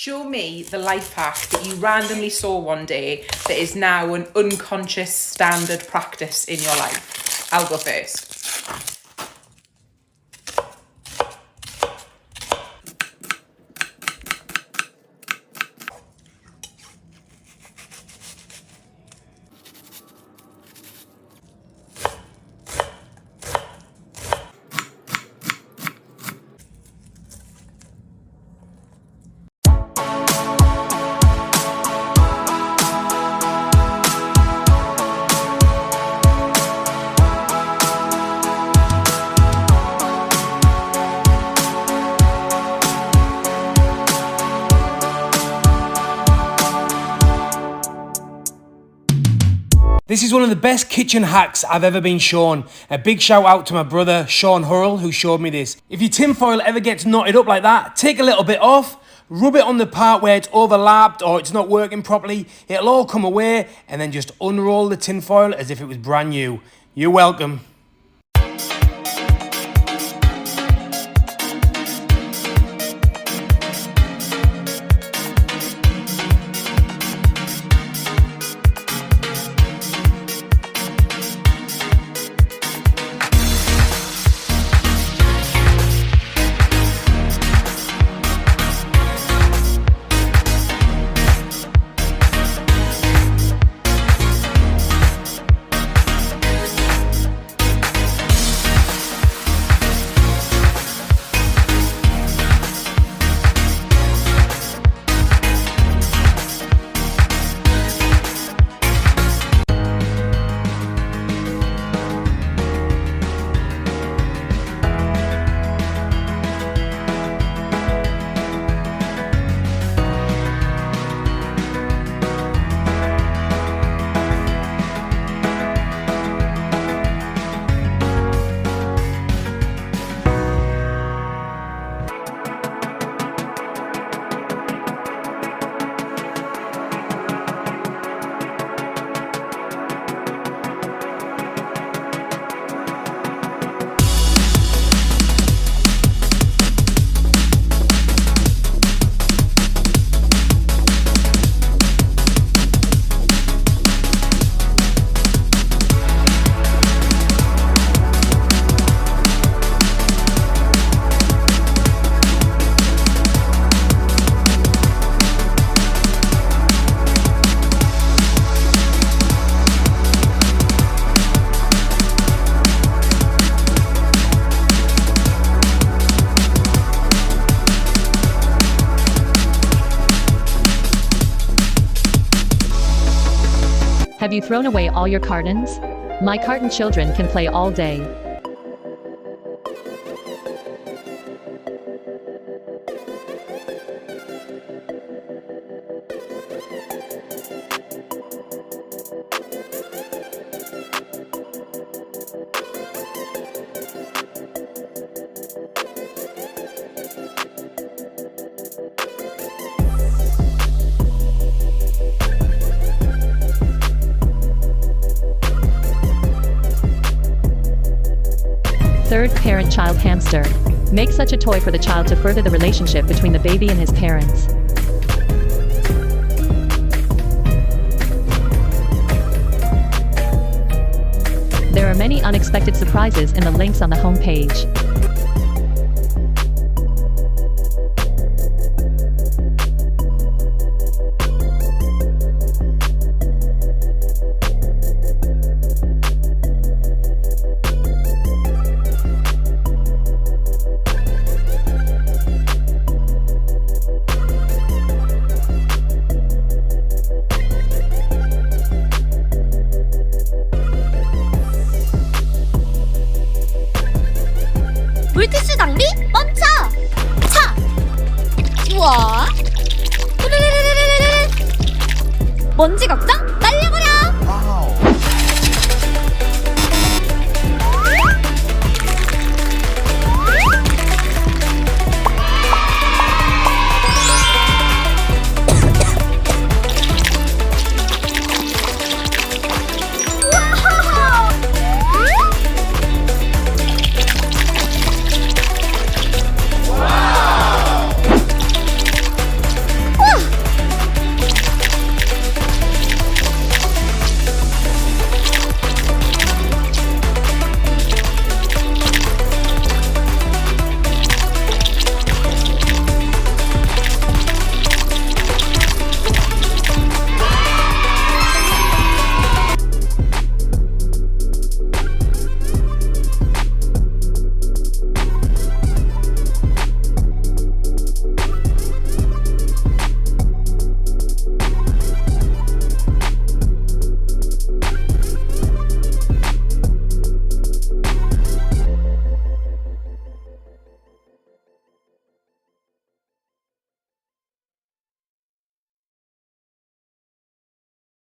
Show me the life hack that you randomly saw one day that is now an unconscious standard practice in your life. I'll go first. This is one of the best kitchen hacks I've ever been shown. A big shout out to my brother Sean Hurrell who showed me this. If your tin foil ever gets knotted up like that, take a little bit off, rub it on the part where it's overlapped or it's not working properly. It'll all come away and then just unroll the tin foil as if it was brand new. You're welcome. Have you thrown away all your cartons? My carton children can play all day. Third, parent-child hamster. Make such a toy for the child to further the relationship between the baby and his parents. There are many unexpected surprises in the links on the home page. 물티슈 낭비 멈춰! 차! 우와! 먼지 걱정?